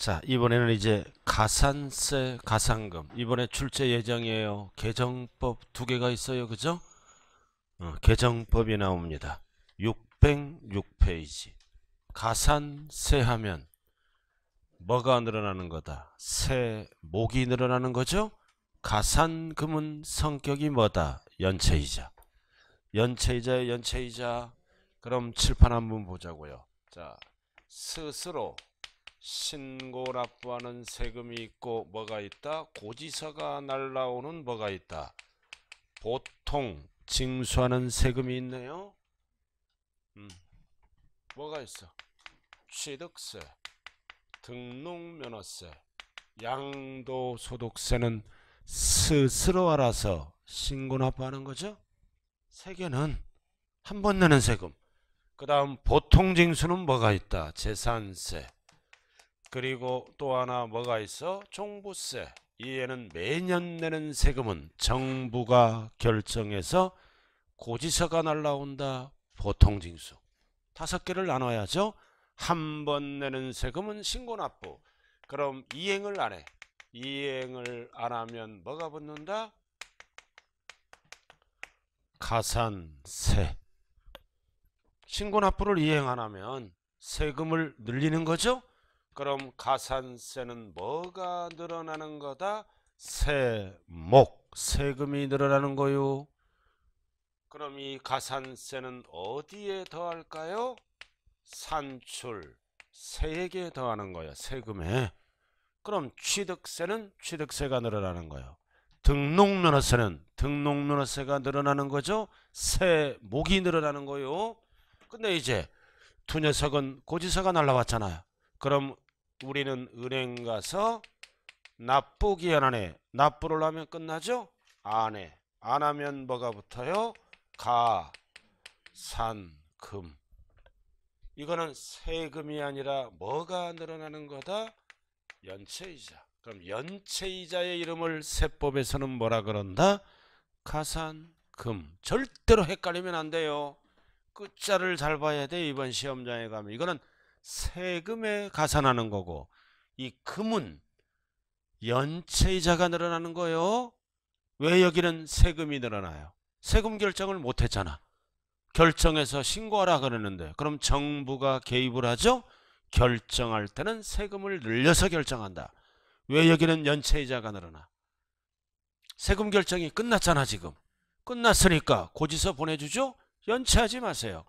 자, 이번에는 이제 가산세, 가산금. 이번에 출제 예정이에요. 개정법 두 개가 있어요. 그죠? 개정법이 나옵니다. 606페이지. 가산세 하면 뭐가 늘어나는 거다? 세목이 늘어나는 거죠? 가산금은 성격이 뭐다? 연체이자. 연체이자의 연체이자. 그럼 칠판 한번 보자고요. 자, 스스로 신고 납부하는 세금이 있고 뭐가 있다? 고지서가 날라오는 뭐가 있다? 보통 징수하는 세금이 있네요. 뭐가 있어? 취득세, 등록면허세, 양도소득세는 스스로 알아서 신고 납부하는 거죠. 세 개는 한 번 내는 세금. 그 다음 보통 징수는 뭐가 있다? 재산세. 그리고 또 하나 뭐가 있어? 종부세. 이에는 매년 내는 세금은 정부가 결정해서 고지서가 날라온다. 보통징수. 5개를 나눠야죠. 한 번 내는 세금은 신고납부. 그럼 이행을 안 해. 이행을 안 하면 뭐가 붙는다? 가산세. 신고납부를 이행 안 하면 세금을 늘리는 거죠. 그럼 가산세는 뭐가 늘어나는 거다? 세목, 세금이 늘어나는 거요. 그럼 이 가산세는 어디에 더할까요? 산출, 세액에 더하는 거예요. 세금에. 그럼 취득세는 취득세가 늘어나는 거예요. 등록면허세는 등록면허세가 늘어나는 거죠. 세목이 늘어나는 거요. 근데 이제 두 녀석은 고지서가 날라왔잖아요. 그럼 우리는 은행 가서 납부기한 안에 납부를 하면 끝나죠? 안 해. 안 하면 뭐가 붙어요? 가산금. 이거는 세금이 아니라 뭐가 늘어나는 거다? 연체이자. 그럼 연체이자의 이름을 세법에서는 뭐라 그런다? 가산금. 절대로 헷갈리면 안 돼요. 끝자를 잘 봐야 돼. 이번 시험장에 가면. 이거는 세금에 가산하는 거고, 이 금은 연체이자가 늘어나는 거예요. 왜 여기는 세금이 늘어나요? 세금 결정을 못했잖아. 결정해서 신고하라 그러는데, 그럼 정부가 개입을 하죠. 결정할 때는 세금을 늘려서 결정한다. 왜 여기는 연체이자가 늘어나? 세금 결정이 끝났잖아. 지금 끝났으니까 고지서 보내주죠. 연체하지 마세요.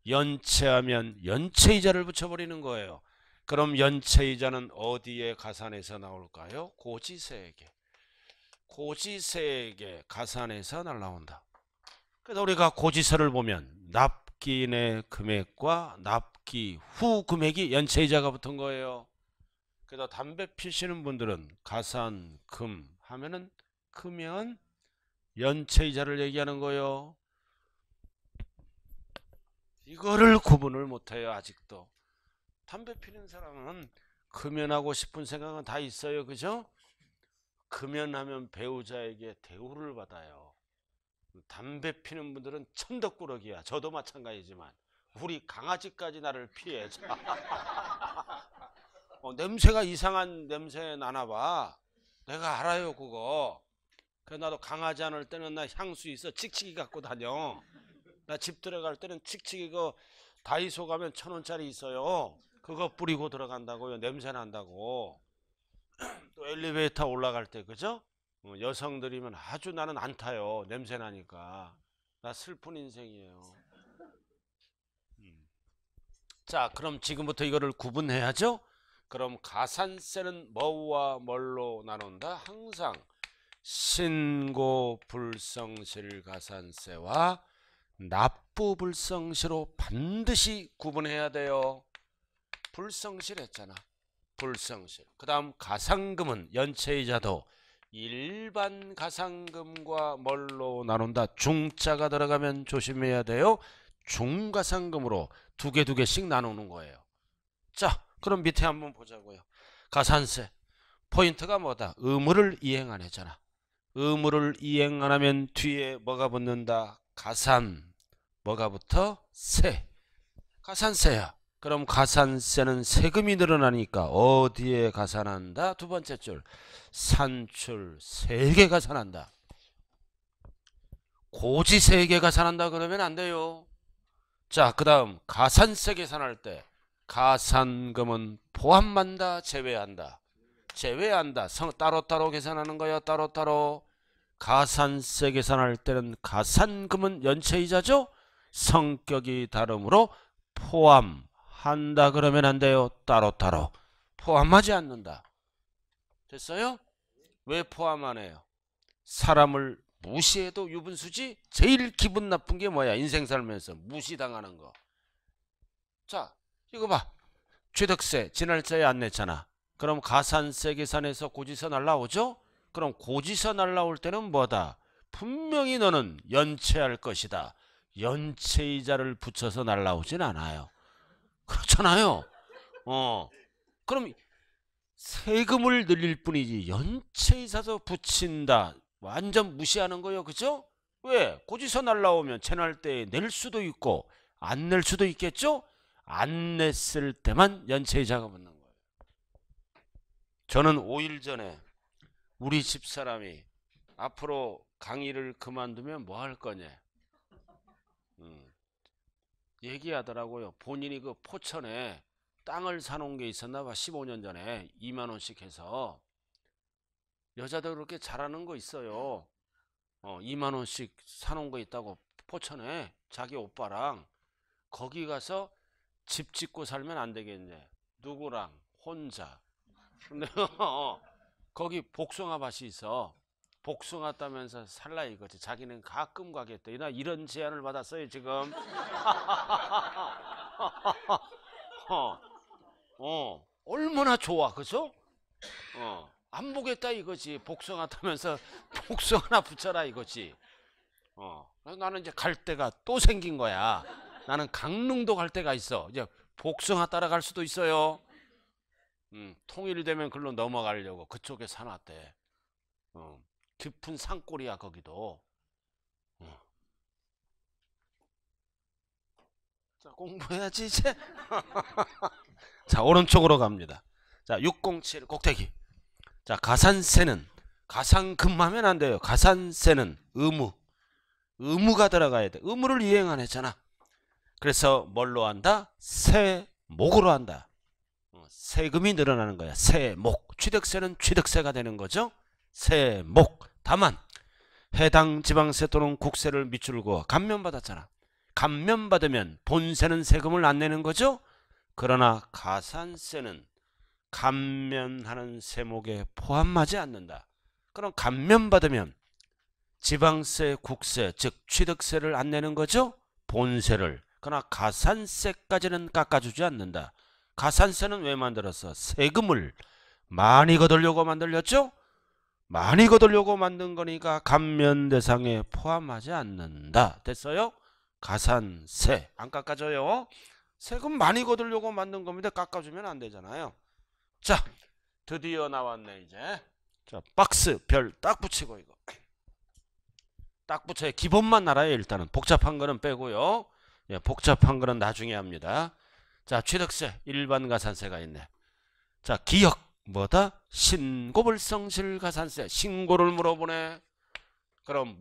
연체하면 연체이자를 붙여버리는 거예요. 그럼 연체이자는 어디에 가산해서 나올까요? 고지세액에. 고지세액에 가산해서 날라온다. 그래서 우리가 고지서를 보면 납기 내 금액과 납기 후 금액이 연체이자가 붙은 거예요. 그래서 담배 피시는 분들은 가산금 하면은 크면 연체이자를 얘기하는 거예요. 이거를 구분을 못해요. 아직도. 담배 피는 사람은 금연하고 싶은 생각은 다 있어요. 그죠? 금연하면 배우자에게 대우를 받아요. 담배 피는 분들은 천덕꾸러기야. 저도 마찬가지지만 우리 강아지까지 나를 피해. 냄새가 이상한 냄새 나나 봐. 내가 알아요 그거. 그래서 나도 강아지 안 올 때는 나 향수 있어. 칙칙이 갖고 다녀. 나 집 들어갈 때는 칙칙이 그 다이소 가면 1,000원짜리 있어요. 그거 뿌리고 들어간다고요. 냄새 난다고. 또 엘리베이터 올라갈 때 그죠? 여성들이면 아주 나는 안 타요. 냄새 나니까. 나 슬픈 인생이에요. 자, 그럼 지금부터 이거를 구분해야죠. 그럼 가산세는 뭐와 뭘로 나눈다? 항상 신고 불성실 가산세와 납부 불성시로 반드시 구분해야 돼요. 불성실 했잖아. 불성실. 그 다음 가산금은 연체이자도 일반 가산금과 뭘로 나눈다? 중자가 들어가면 조심해야 돼요. 중가산금으로 두 개씩 나누는 거예요. 자, 그럼 밑에 한번 보자고요. 가산세. 포인트가 뭐다? 의무를 이행 안 했잖아. 의무를 이행 안 하면 뒤에 뭐가 붙는다? 가산. 뭐가 붙어? 세. 가산세야. 그럼 가산세는 세금이 늘어나니까 어디에 가산한다? 두 번째 줄 산출 세액에 가산한다. 고지 세액에 가산한다 그러면 안 돼요. 자, 그 다음 가산세 계산할 때 가산금은 포함한다 제외한다? 제외한다. 따로따로 계산하는 거야. 따로따로. 가산세 계산할 때는 가산금은 연체이자죠. 성격이 다르므로 포함한다 그러면 안 돼요. 따로따로. 포함하지 않는다. 됐어요? 왜 포함 안 해요? 사람을 무시해도 유분수지. 제일 기분 나쁜 게 뭐야? 인생 살면서 무시당하는 거. 자, 이거 봐. 취득세 지날짜에 안 냈잖아. 그럼 가산세 계산에서 고지서 날라오죠? 그럼 고지서 날라올 때는 뭐다? 분명히 너는 연체할 것이다. 연체이자를 붙여서 날라오진 않아요. 그렇잖아요. 그럼 세금을 늘릴 뿐이지 연체이자도 붙인다. 완전 무시하는 거예요. 그죠? 왜? 고지서 날라오면 채날 때 낼 수도 있고 안 낼 수도 있겠죠? 안 냈을 때만 연체이자가 붙는 거예요. 저는 5일 전에 우리 집사람이 앞으로 강의를 그만두면 뭐 할 거냐 얘기하더라고요. 본인이 그 포천에 땅을 사놓은 게 있었나 봐. 15년 전에 2만 원씩 해서. 여자들 그렇게 잘하는 거 있어요. 2만 원씩 사놓은 거 있다고 포천에 자기 오빠랑. 거기 가서 집 짓고 살면 안 되겠네. 누구랑? 혼자. 근데 거기 복숭아 밭이 있어. 복숭아 따면서 살라 이거지. 자기는 가끔 가겠대. 나 이런 제안을 받았어요 지금. 얼마나 좋아, 그죠? 안 보겠다 이거지. 복숭아 따면서 복숭아나 붙여라 이거지. 나는 이제 갈 데가 또 생긴 거야. 나는 강릉도 갈 데가 있어. 이제 복숭아 따라갈 수도 있어요. 통일되면 글로 넘어가려고 그쪽에 사놨대. 깊은 산골이야 거기도. 자, 공부해야지 이제. 자, 오른쪽으로 갑니다. 자, 607 꼭대기. 자, 가산세는 가산금 하면 안 돼요. 가산세는 의무가 들어가야 돼. 의무를 이행 안 했잖아. 그래서 뭘로 한다? 세목으로 한다. 세금이 늘어나는 거야. 세목. 취득세는 취득세가 되는 거죠. 세목. 다만 해당 지방세 또는 국세를 밑줄고 감면받았잖아. 감면받으면 본세는 세금을 안 내는 거죠. 그러나 가산세는 감면하는 세목에 포함하지 않는다. 그럼 감면받으면 지방세, 국세, 즉 취득세를 안 내는 거죠. 본세를. 그러나 가산세까지는 깎아주지 않는다. 가산세는 왜 만들었어? 세금을 많이 거두려고 만들렸죠. 많이 거두려고 만든 거니까 감면 대상에 포함하지 않는다. 됐어요? 가산세 안 깎아줘요. 세금 많이 거두려고 만든 겁니다. 깎아주면 안 되잖아요. 자, 드디어 나왔네 이제. 자, 박스 별 딱 붙이고 이거 딱 붙여요. 기본만 알아요. 일단은 복잡한 거는 빼고요. 예, 복잡한 거는 나중에 합니다. 자, 취득세 일반 가산세가 있네. 자, 기역 뭐다? 신고불성실 가산세. 신고를 물어보네. 그럼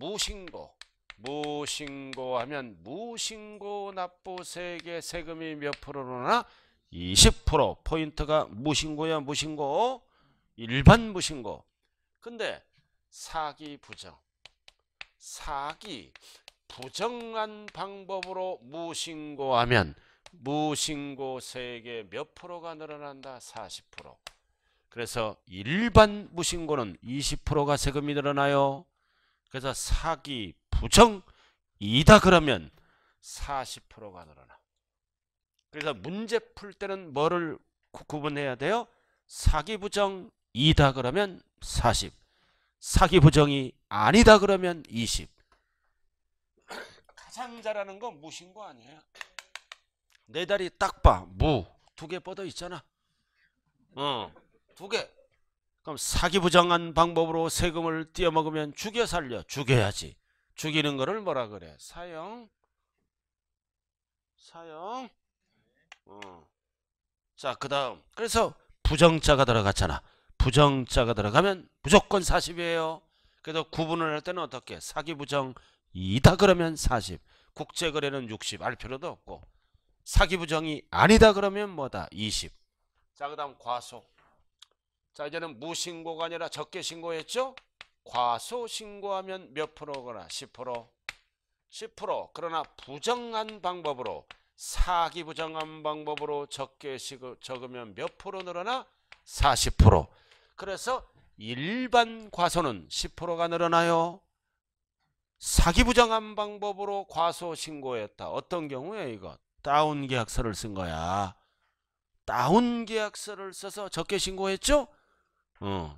무신고하면 무신고 납부세액의 세금이 몇 프로나? 20%. 포인트가 무신고야. 무신고. 일반 무신고. 근데 사기 부정한 방법으로 무신고하면 무신고 세액의 몇 프로가 늘어난다? 40%. 그래서 일반 무신고는 20%가 세금이 늘어나요. 그래서 사기 부정이다 그러면 40%가 늘어나. 그래서 문제 풀 때는 뭐를 구분해야 돼요? 사기 부정이다 그러면 40. 사기 부정이 아니다 그러면 20. 가장 잘하는 건 무신고 아니에요. 내 다리 딱 봐. 두 개 뻗어 있잖아. 두 개. 그럼 사기 부정한 방법으로 세금을 띄어먹으면 죽여 살려. 죽여야지. 죽이는 거를 뭐라 그래? 사형. 자, 그 다음 그래서 부정자가 들어갔잖아. 부정자가 들어가면 무조건 40이에요. 그래서 구분을 할 때는 어떻게? 사기부정이다 그러면 40, 국제거래는 60 알 필요도 없고, 사기부정이 아니다 그러면 뭐다? 20. 자, 그 다음 과소. 자, 이제는 무신고가 아니라 적게 신고했죠? 과소 신고하면 몇 프로거나? 10%. 10%. 그러나 부정한 방법으로, 사기 부정한 방법으로 적게 적으면 몇 프로 늘어나? 40%. 그래서 일반 과소는 10%가 늘어나요. 사기 부정한 방법으로 과소 신고했다. 어떤 경우에 이거? 다운 계약서를 쓴 거야. 다운 계약서를 써서 적게 신고했죠?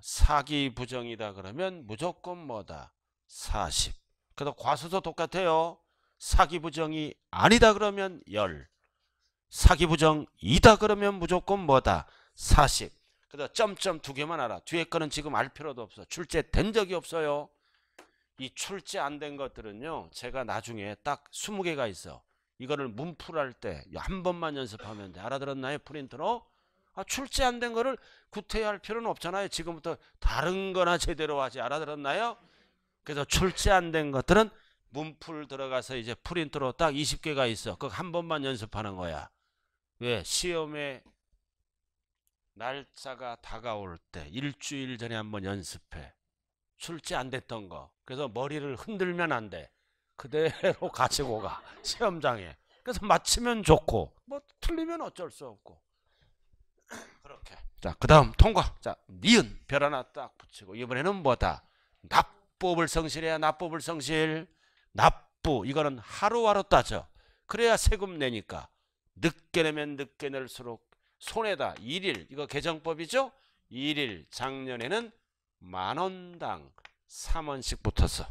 사기 부정이다 그러면 무조건 뭐다? 40. 그래서 과소도 똑같아요. 사기 부정이 아니다 그러면 10. 사기 부정이다 그러면 무조건 뭐다? 40. 그래서 점점 두 개만 알아. 뒤에 거는 지금 알 필요도 없어. 출제된 적이 없어요. 이 출제 안 된 것들은요, 제가 나중에 딱 20개가 있어. 이거를 문풀할 때 한 번만 연습하면 돼. 알아들었나요? 프린트로? 출제 안 된 거를 구태할 필요는 없잖아요. 지금부터 다른 거나 제대로 하지. 알아들었나요? 그래서 출제 안 된 것들은 문풀 들어가서 이제 프린트로 딱 20개가 있어. 그거 한 번만 연습하는 거야. 왜? 시험에 날짜가 다가올 때 일주일 전에 한번 연습해. 출제 안 됐던 거. 그래서 머리를 흔들면 안 돼. 그대로 가지고 가. 시험장에. 그래서 맞히면 좋고, 뭐 틀리면 어쩔 수 없고. 그렇게. 자, 그 다음 통과. 자, 니은 별 하나 딱 붙이고, 이번에는 뭐다? 납부업을 성실해야. 납부업을 성실. 납부, 이거는 하루하루 따져. 그래야 세금 내니까. 늦게 내면 늦게 낼수록 손해다. 1일, 이거 개정법이죠? 1일, 작년에는 만원당 3원씩 붙었어.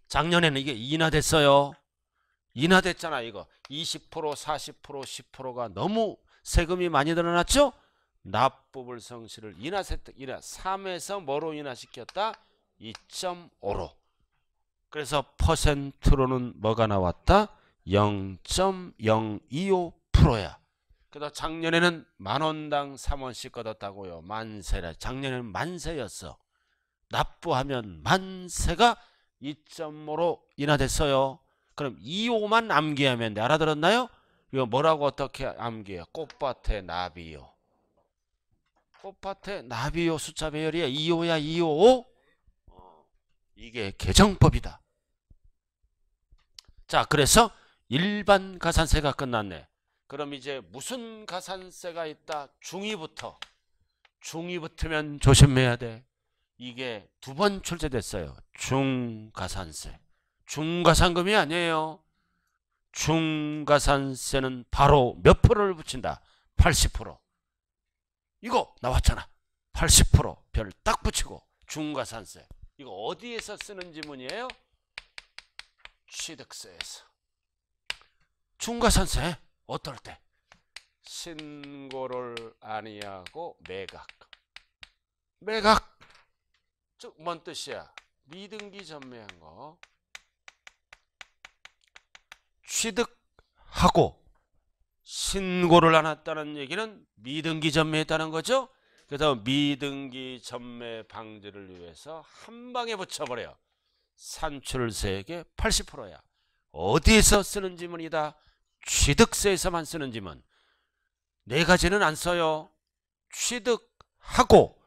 작년에는 이게 인하됐어요. 인하됐잖아. 이거 20%, 40%, 10%가 너무 세금이 많이 늘어났죠? 납부불 성실을 인하 3에서 뭐로 인하시켰다? 2.5로. 그래서 퍼센트로는 뭐가 나왔다? 0.025%야. 그래서 작년에는 만원당 3원씩 걷었다고요. 만세라. 작년에는 만세였어. 납부하면 만세가 2.5로 인하됐어요. 그럼 25만 암기하면 돼. 알아들었나요? 이거 뭐라고 어떻게 암기해요? 꽃밭의 나비요. 꽃밭의 나비요 숫자 배열이야. 25야 25. 이게 개정법이다. 자, 그래서 일반 가산세가 끝났네. 그럼 이제 무슨 가산세가 있다? 중위부터. 중위 붙으면 조심해야 돼. 이게 두 번 출제됐어요. 중가산세. 중가산금이 아니에요. 중가산세는 바로 몇 프로를 붙인다? 80%. 이거 나왔잖아. 80% 별 딱 붙이고 중가산세. 이거 어디에서 쓰는 지문이에요? 취득세에서. 중가산세 어떨 때? 신고를 아니하고 매각. 매각. 즉 뭔 뜻이야? 미등기 전매한 거. 취득하고 신고를 안 했다는 얘기는 미등기 전매했다는 거죠. 그래서 미등기 전매 방지를 위해서 한 방에 붙여버려. 산출세액의 80%야. 어디에서 쓰는 지문이다? 취득세에서만 쓰는 지문. 네 가지는 안 써요. 취득하고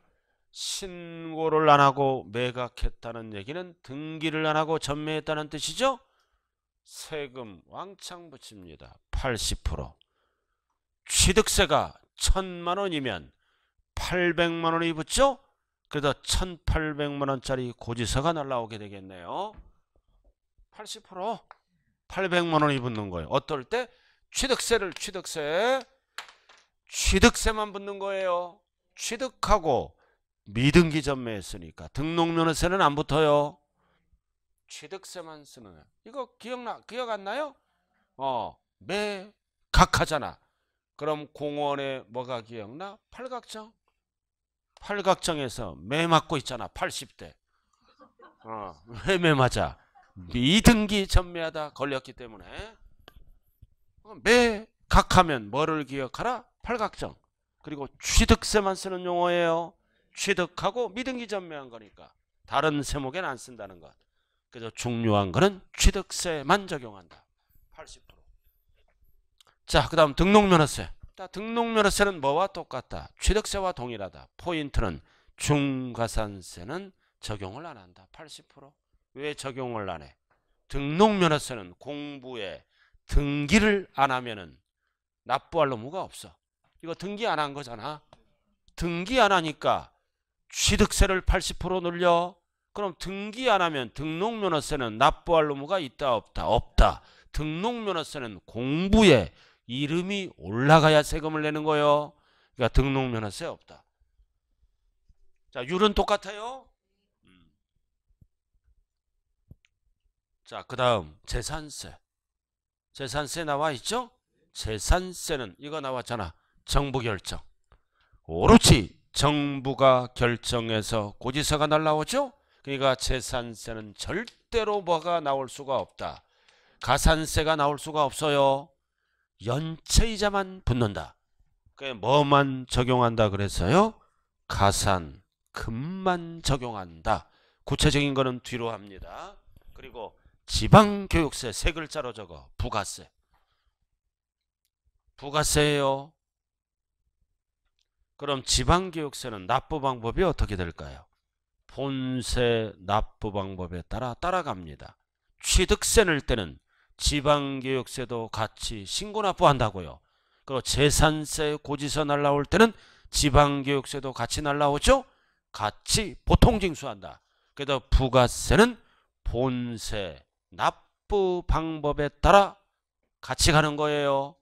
신고를 안 하고 매각했다는 얘기는 등기를 안 하고 전매했다는 뜻이죠. 세금 왕창 붙입니다. 80%. 취득세가 1,000만 원이면 800만 원이 붙죠. 그래서 1,800만 원짜리 고지서가 날라오게 되겠네요. 80%. 800만 원이 붙는 거예요. 어떨 때? 취득세만 붙는 거예요. 취득하고 미등기 전매했으니까 등록면허세는 안 붙어요. 취득세만 쓰는 거예요. 이거 기억 안 나요? 매각하잖아. 그럼 공원에 뭐가 기억나? 팔각정. 팔각정에서 매 맞고 있잖아. 80대. 왜 매 맞아? 미등기 전매하다 걸렸기 때문에. 매각하면 뭐를 기억하라? 팔각정. 그리고 취득세만 쓰는 용어예요. 취득하고 미등기 전매한 거니까 다른 세목에는 안 쓴다는 것. 그래서 중요한 거는 취득세만 적용한다. 80%. 자, 그 다음 등록면허세. 등록면허세는 뭐와 똑같다? 취득세와 동일하다. 포인트는 중과산세는 적용을 안 한다. 80%. 왜 적용을 안 해? 등록면허세는 공부에 등기를 안 하면은 납부할 의무가 없어. 이거 등기 안 한 거잖아. 등기 안 하니까 취득세를 80% 늘려. 그럼 등기 안 하면 등록면허세는 납부할 의무가 있다 없다? 없다. 등록면허세는 공부에 이름이 올라가야 세금을 내는 거예요. 그러니까 등록면허세 없다. 자, 율은 똑같아요. 자, 그 다음 재산세. 재산세 나와 있죠? 재산세는 이거 나왔잖아. 정부 결정. 오로지 정부가 결정해서 고지서가 날라오죠? 그러니까 재산세는 절대로 뭐가 나올 수가 없다. 가산세가 나올 수가 없어요. 연체이자만 붙는다. 그게 뭐만 적용한다 그랬어요? 가산금만 적용한다. 구체적인 거는 뒤로 합니다. 그리고 지방교육세 세 글자로 적어. 부가세. 부가세예요. 그럼 지방교육세는 납부 방법이 어떻게 될까요? 본세 납부 방법에 따라 따라갑니다. 취득세 낼 때는 지방교육세도 같이 신고 납부한다고요. 그리고 재산세 고지서 날라올 때는 지방교육세도 같이 날라오죠? 같이 보통징수한다. 그래서 부가세는 본세 납부 방법에 따라 같이 가는 거예요.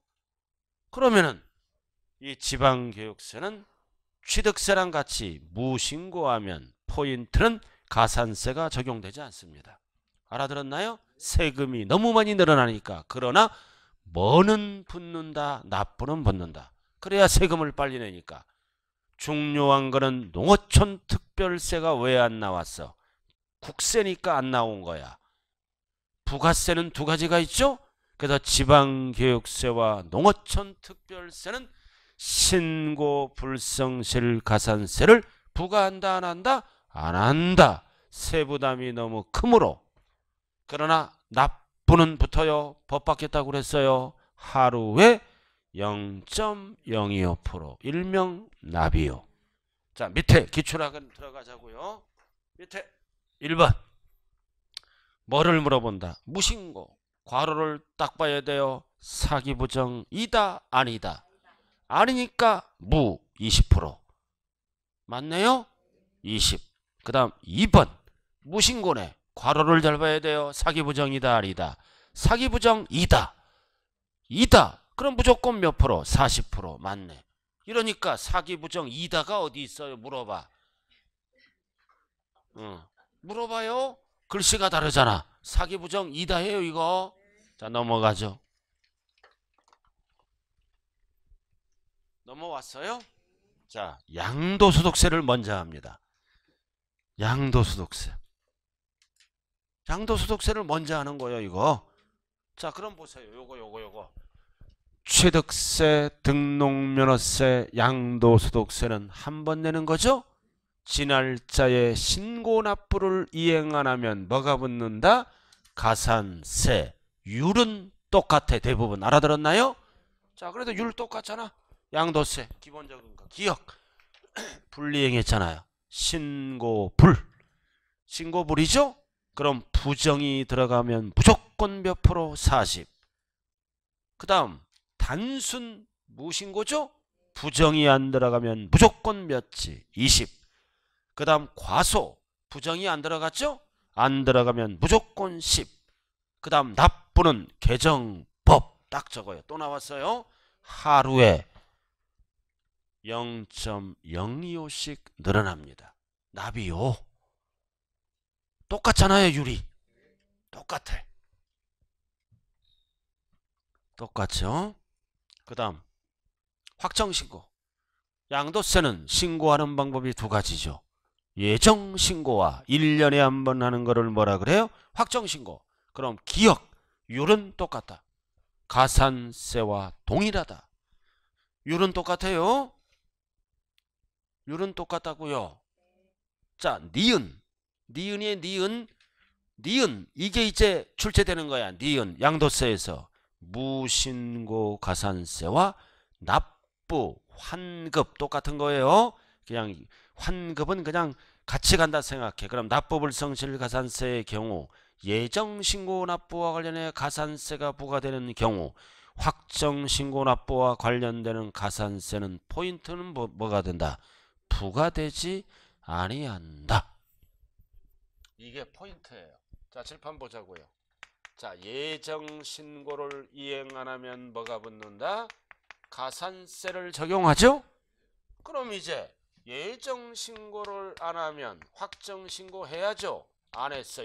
그러면은 이 지방교육세는 취득세랑 같이 무신고하면 포인트는 가산세가 적용되지 않습니다. 알아들었나요? 세금이 너무 많이 늘어나니까. 그러나 뭐는 붙는다, 납부는 붙는다. 그래야 세금을 빨리 내니까. 중요한 거는 농어촌 특별세가 왜 안 나왔어? 국세니까 안 나온 거야. 부가세는 두 가지가 있죠? 그래서 지방교육세와 농어촌 특별세는 신고 불성실 가산세를 부과한다 안 한다? 안 한다. 세부담이 너무 크므로. 그러나 납부는 붙어요. 법 바뀌었다고 그랬어요. 하루에 0.025% 일명 납이요. 자, 밑에 기출학은 들어가자고요. 밑에 1번 뭐를 물어본다? 무신고. 괄호를 딱 봐야 돼요. 사기부정이다 아니다? 아니니까 무 20%. 맞네요? 20. 그 다음 2번 무신고네. 괄호를 잘 봐야 돼요. 사기부정이다 아니다? 사기부정이다. 이다. 그럼 무조건 몇 프로? 40%. 맞네. 이러니까 사기부정이다가 어디 있어요? 물어봐. 물어봐요. 글씨가 다르잖아. 사기부정이다예요 이거. 자, 넘어가죠. 넘어왔어요? 자, 양도소득세를 먼저 합니다. 양도소득세. 양도소득세를 먼저 하는 거예요 이거. 자, 그럼 보세요. 요거. 취득세, 등록면허세, 양도소득세는 한 번 내는 거죠? 지날짜에 신고납부를 이행 안 하면 뭐가 붙는다? 가산세. 율은 똑같아. 대부분 알아들었나요? 자, 그래도 율 똑같잖아. 양도세 기본적인 거 기억. 불이행했잖아요. 신고불. 신고불이죠? 그럼 부정이 들어가면 무조건 몇 프로? 40. 그 다음 단순 무신고죠? 부정이 안 들어가면 무조건 몇지? 20. 그 다음 과소. 부정이 안 들어갔죠? 안 들어가면 무조건 10. 그 다음 납부는 개정법. 딱 적어요. 또 나왔어요. 하루에 0.025씩 늘어납니다. 납이요. 똑같잖아요. 율이. 똑같아. 똑같죠? 그 다음 확정신고. 양도세는 신고하는 방법이 두 가지죠. 예정신고와 1년에 한 번 하는 거를 뭐라 그래요? 확정신고. 그럼 기억. 율은 똑같다. 가산세와 동일하다. 율은 똑같아요. 율은 똑같다고요. 자, 니은이의 니은 이게 이제 출제되는 거야. 니은 양도세에서 무신고 가산세와 납부 환급 똑같은 거예요. 그냥 환급은 그냥 같이 간다 생각해. 그럼 납부불성실 가산세의 경우 예정신고 납부와 관련해 가산세가 부과되는 경우 확정신고 납부와 관련되는 가산세는 포인트는 뭐가 된다? 부과되지 아니한다. 이게 포인트예요. 자, 칠판 보자고요. 자, 예정신고를 이행 안 하면 뭐가 붙는다? 가산세를 적용하죠? 그럼 이제 예정신고를 안 하면 확정신고 해야죠? 안 했어.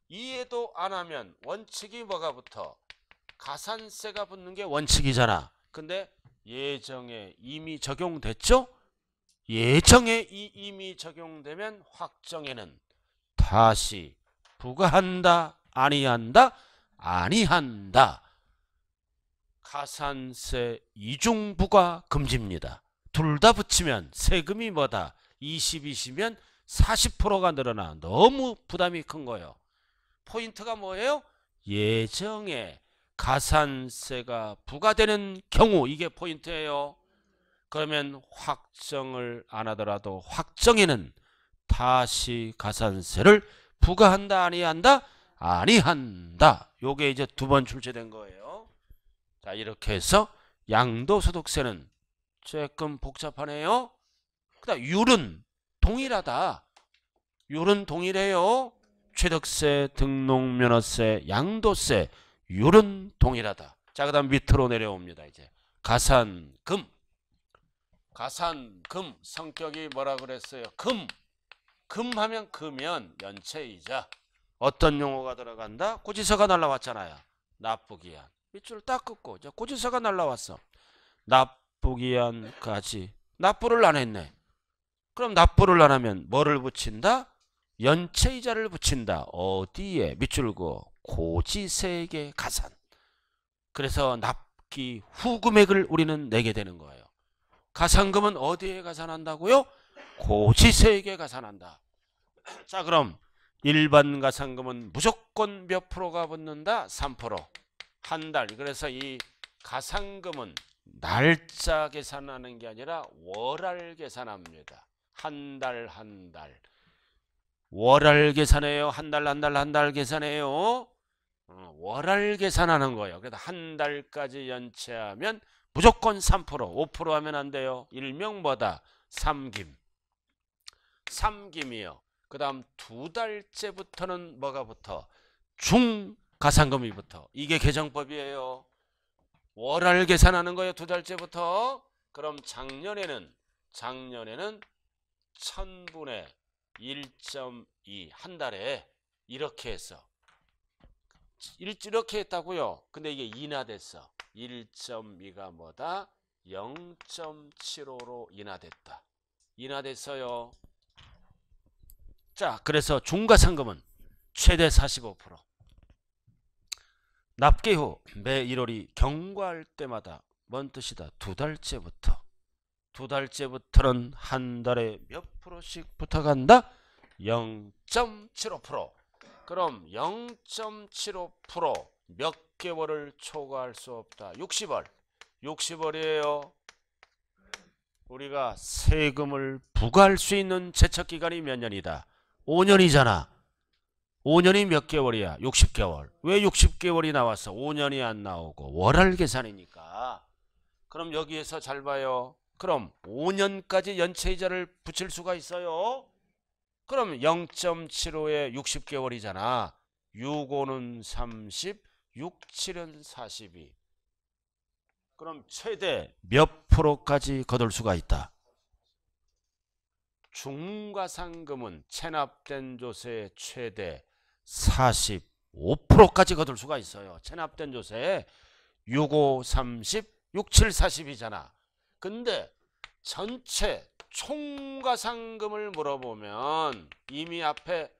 이해도 안 하면 원칙이 뭐가 붙어? 가산세가 붙는 게 원칙이잖아. 근데 예정에 이미 적용됐죠? 예정에 이미 적용되면 확정에는 다시 부과한다 아니한다? 아니한다. 가산세 이중 부과 금지입니다. 둘 다 붙이면 세금이 뭐다? 20이시면 40%가 늘어나. 너무 부담이 큰 거예요. 포인트가 뭐예요? 예정에 가산세가 부과되는 경우, 이게 포인트예요. 그러면 확정을 안 하더라도 확정에는 다시 가산세를 부과한다 아니한다? 아니한다. 요게 이제 두 번 출제된 거예요. 자, 이렇게 해서 양도소득세는 조금 복잡하네요. 그다음 율은 동일하다. 율은 동일해요. 취득세, 등록면허세, 양도세 율은 동일하다. 자, 그다음 밑으로 내려옵니다. 이제 가산금 성격이 뭐라 그랬어요? 금하면 금연 연체이자 어떤 용어가 들어간다? 고지서가 날라왔잖아요. 납부기한 밑줄 딱 긋고 이제 고지서가 날라왔어. 납부기한까지 납부를 안 했네. 그럼 납부를 안 하면 뭐를 붙인다? 연체이자를 붙인다. 어디에? 밑줄 그어 고지세액의 가산. 그래서 납기 후 금액을 우리는 내게 되는 거예요. 가산금은 어디에 가산한다고요? 고지세액에 가산한다. 자, 그럼 일반 가산금은 무조건 몇 프로가 붙는다? 3%. 한 달. 그래서 이 가산금은 날짜 계산하는 게 아니라 월할 계산합니다. 한 달. 월할 계산해요. 한 달 계산해요. 월할 계산하는 거예요. 그래서 한 달까지 연체하면 무조건 3%, 5% 하면 안 돼요. 일명 뭐다? 삼김이요. 그 다음 두 달째부터는 뭐가 붙어? 중가산금이 붙어. 이게 개정법이에요. 월할 계산하는 거예요. 두 달째부터. 그럼 작년에는 1000분의 1.2 한 달에 이렇게 했어. 이렇게 했다고요. 근데 이게 인하됐어. 1.2가 뭐다? 0.75로 인하됐다. 인하됐어요. 자, 그래서 중과상금은 최대 45%. 납기 후 매 1월이 경과할 때마다 뭔 뜻이다? 두 달째부터는 한 달에 몇 프로씩 붙어간다? 0.75%. 그럼 0.75% 몇 개월을 초과할 수 없다. 60월. 60월이에요. 우리가 세금을 부과할 수 있는 제척기간이 몇 년이다? 5년이잖아. 5년이 몇 개월이야? 60개월. 왜 60개월이 나왔어? 5년이 안 나오고 월할 계산이니까. 그럼 여기에서 잘 봐요. 그럼 5년까지 연체이자를 붙일 수가 있어요. 그럼 0.75에 60개월이잖아. 6,5는 30, 6, 7은 42. 그럼 최대 몇 프로까지 거둘 수가 있다? 중과상금은 체납된 조세의 최대 45%까지 거둘 수가 있어요. 체납된 조세에 6, 5, 30, 6, 7, 40이잖아. 근데 전체 총과상금을 물어보면 이미 앞에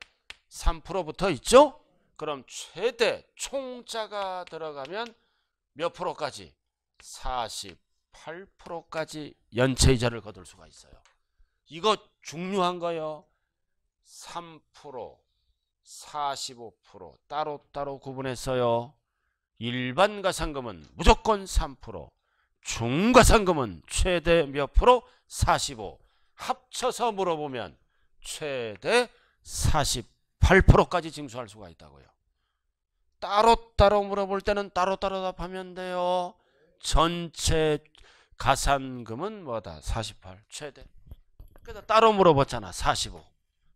3% 붙어 있죠? 그럼 최대 총자가 들어가면 몇 프로까지? 40% 48%까지 연체이자를 거둘 수가 있어요. 이거 중요한 거요. 3%, 45% 따로따로 구분했어요. 일반 가산금은 무조건 3%, 중가산금은 최대 몇 프로? 45. 합쳐서 물어보면 최대 48%까지 징수할 수가 있다고요. 따로따로 물어볼 때는 따로따로 답하면 돼요. 전체 가산금은 뭐다? 48 최대. 그래서 따로 물어봤잖아. 45.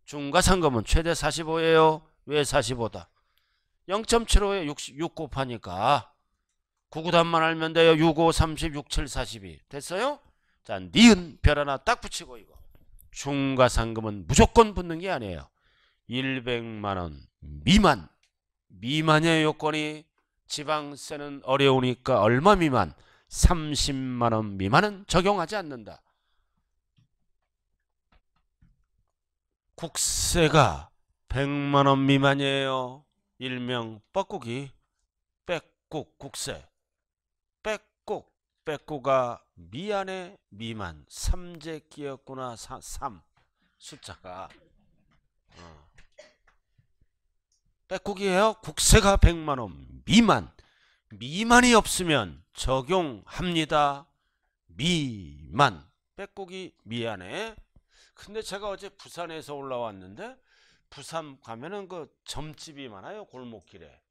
중가산금은 최대 45예요. 왜 45다? 0.75에 6 곱하니까 9구단만 알면 돼요. 6, 5, 30, 6, 7, 42. 됐어요? 자, 니은 별 하나 딱 붙이고 이거. 중가산금은 무조건 붙는 게 아니에요. 100만원 미만. 미만의 요건이 지방세는 어려우니까 얼마 미만? 30만원 미만은 적용하지 않는다. 국세가 100만원 미만이에요. 일명 뻐꾸기. 빽국 국세. 빽국. 빽국가 미안해 미만. 삼재 끼었구나. 3 숫자가. 빽국이에요. 국세가 100만원 미만. 미만이 없으면 적용합니다. 미만. 빽국이 미안해. 근데 제가 어제 부산에서 올라왔는데 부산 가면은 그 점집이 많아요. 골목길에.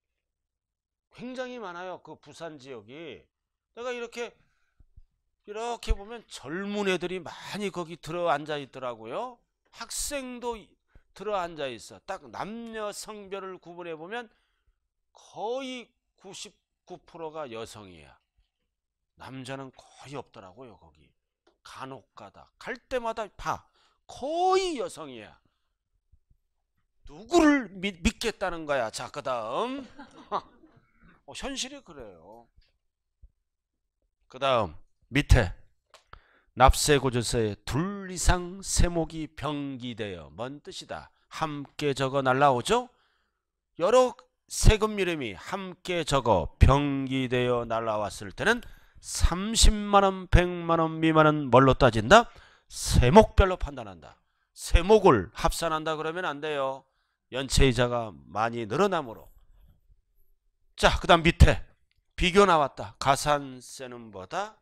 굉장히 많아요. 그 부산 지역이. 내가 이렇게 보면 젊은 애들이 많이 거기 들어 앉아 있더라고요. 학생도 들어 앉아 있어. 딱 남녀 성별을 구분해 보면 거의 99%가 여성이야. 남자는 거의 없더라고요. 거기 간혹 가다 갈 때마다 봐. 거의 여성이야. 누구를 믿겠다는 거야. 자, 그 다음 현실이 그래요. 그 다음 밑에 납세고지서에 둘 이상 세목이 병기되어 뭔 뜻이다? 함께 적어 날라오죠? 여러 세금 이름이 함께 적어 병기되어 날라왔을 때는 30만원 100만원 미만은 뭘로 따진다? 세목별로 판단한다. 세목을 합산한다 그러면 안 돼요. 연체이자가 많이 늘어나므로. 자, 그 다음 밑에 비교 나왔다. 가산세는 뭐다?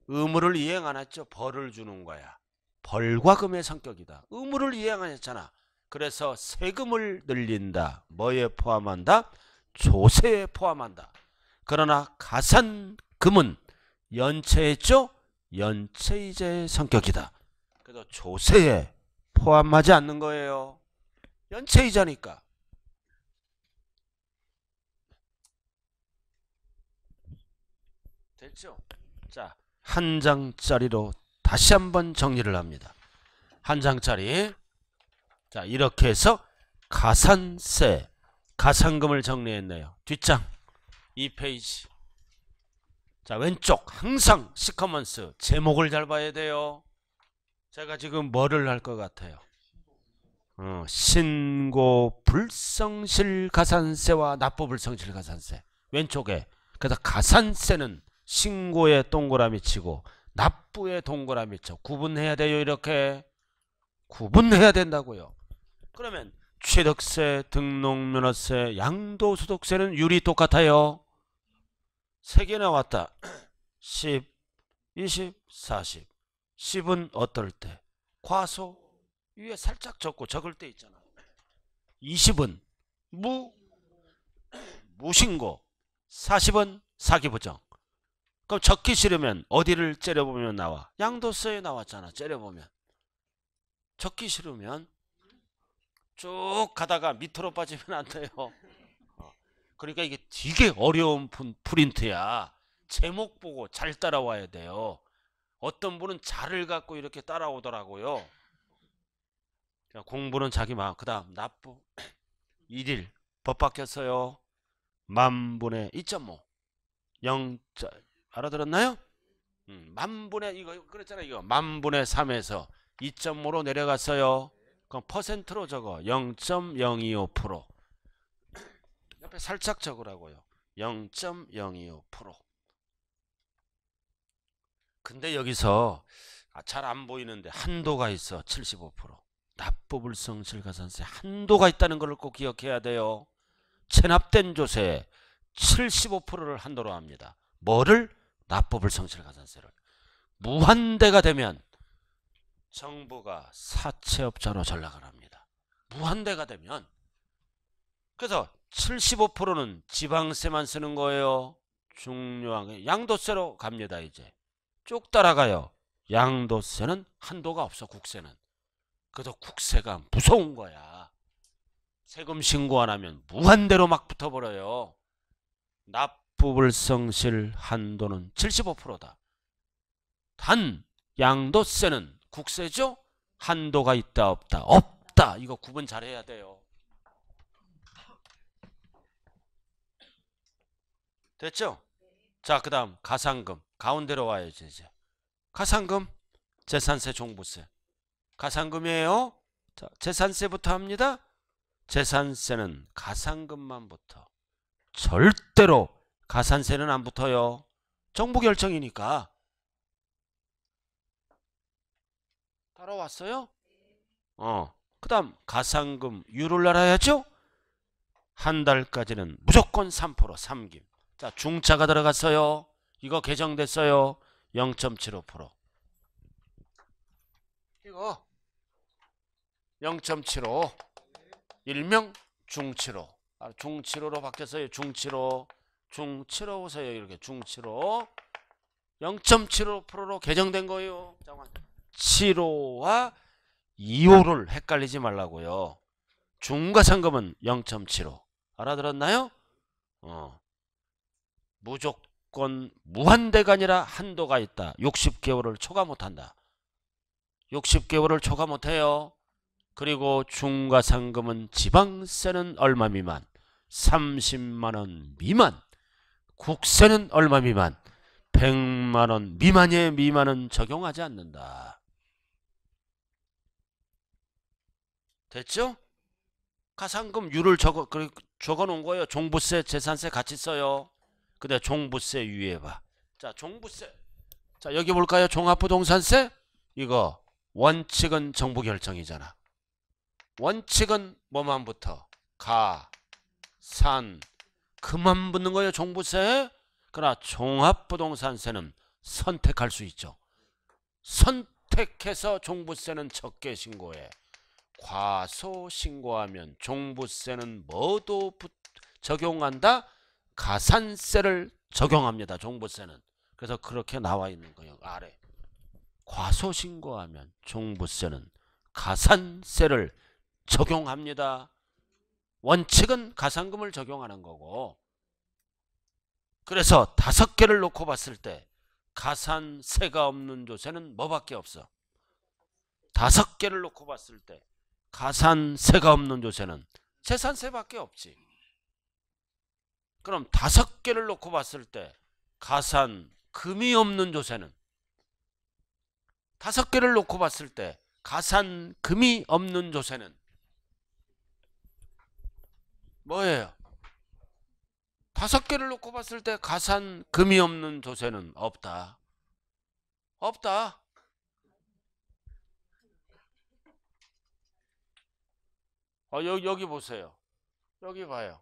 의무를 이행 안 했죠. 벌을 주는 거야. 벌과 금의 성격이다. 의무를 이행 안 했잖아. 그래서 세금을 늘린다. 뭐에 포함한다? 조세에 포함한다. 그러나 가산금은 연체했죠? 연체이자의 성격이다. 그래서 조세에 포함하지 않는 거예요. 연체이자니까. 됐죠? 자, 한 장짜리로 다시 한번 정리를 합니다. 한 장짜리. 자, 이렇게 해서 가산세, 가산금을 정리했네요. 뒷장 2페이지. 자, 왼쪽 항상 시커먼스 제목을 잘 봐야 돼요. 제가 지금 뭐를 할 것 같아요? 신고 불성실 가산세와 납부 불성실 가산세. 왼쪽에. 그래서 가산세는 신고에 동그라미 치고 납부에 동그라미 쳐. 구분해야 돼요. 이렇게 구분해야 된다고요. 그러면 취득세, 등록면허세, 양도소득세는 율이 똑같아요. 3개 나왔다. 10, 20, 40. 10은 어떨 때? 과소 위에 살짝 적고 적을 때 있잖아. 20은 무신고. 40은 사기부정. 그럼 적기 싫으면 어디를 째려보면 나와? 양도세에 나왔잖아. 째려보면. 적기 싫으면 쭉 가다가 밑으로 빠지면 안 돼요. 그러니까 이게 되게 어려운 프린트야. 제목 보고 잘 따라와야 돼요. 어떤 분은 자를 갖고 이렇게 따라오더라고요. 공부는 자기 마음. 그 다음 납부 1일 법 바뀌었어요. 만분의 2.5 0. 알아들었나요? 만분의 이거 그랬잖아요. 이거 만분의 3에서 2.5로 내려갔어요. 그럼 퍼센트로 적어. 0.025%. 옆에 살짝 적으라고요. 0.025%. 근데 여기서 잘 안 보이는데 한도가 있어. 75%. 납부불성 실가산세 한도가 있다는 걸 꼭 기억해야 돼요. 체납된 조세 75%를 한도로 합니다. 뭐를? 납부불성 실가산세를. 무한대가 되면 정부가 사채업자로 전락을 합니다. 무한대가 되면. 그래서 75%는 지방세만 쓰는 거예요. 중요한 게 양도세로 갑니다. 이제 쭉 따라가요. 양도세는 한도가 없어. 국세는. 그래서 국세가 무서운 거야. 세금 신고 안 하면 무한대로 막 붙어버려요. 납부불성실 한도는 75%다. 단 양도세는 국세죠. 한도가 있다 없다? 없다. 이거 구분 잘해야 돼요. 됐죠? 자, 그 다음 가산금. 가운데로 와야지 이제. 가산금 재산세 종부세. 가산금이에요. 자, 재산세부터 합니다. 재산세는 가산금만부터. 절대로 가산세는 안 붙어요. 정부 결정이니까. 따라왔어요? 그 다음 가산금률을 알아야죠. 한 달까지는 무조건 3%, 3김. 자, 중차가 들어갔어요. 이거 개정됐어요. 0.75%. 이거 0.75. 일명 중75. 중75로 바뀌었어요. 중75. 중75 오세요. 이렇게 중75. 0.75%로 개정된 거예요. 잠깐만. 7호와 2호를 헷갈리지 말라고요. 중과상금은 0.75. 알아들었나요? 무조건 무한대가 아니라 한도가 있다. 60개월을 초과 못한다. 60개월을 초과 못해요. 그리고 중과상금은 지방세는 얼마 미만? 30만원 미만. 국세는 얼마 미만? 100만원 미만의 미만은 적용하지 않는다. 됐죠? 가산금률을 적어놓은 거예요. 종부세, 재산세 같이 써요. 근데 종부세 유예봐. 자, 종부세. 자, 여기 볼까요? 종합부동산세. 이거 원칙은 정부 결정이잖아. 원칙은 뭐만 붙어? 가, 산, 그만 붙는 거예요. 종부세. 그러나 종합부동산세는 선택할 수 있죠. 선택해서 종부세는 적게 신고해. 과소 신고하면 종부세는 뭐도 적용한다? 가산세를 적용합니다. 종부세는. 그래서 그렇게 나와 있는 거예요. 아래. 과소 신고하면 종부세는 가산세를 적용합니다. 원칙은 가산금을 적용하는 거고. 그래서 5개를 놓고 봤을 때 가산세가 없는 조세는 뭐밖에 없어? 5개를 놓고 봤을 때 가산세가 없는 조세는 재산세밖에 없지. 그럼 5개를 놓고 봤을 때 가산금이 없는 조세는 5개를 놓고 봤을 때 가산금이 없는 조세는 뭐예요? 5개를 놓고 봤을 때 가산금이 없는 조세는 없다. 없다. 여기 보세요. 여기 봐요.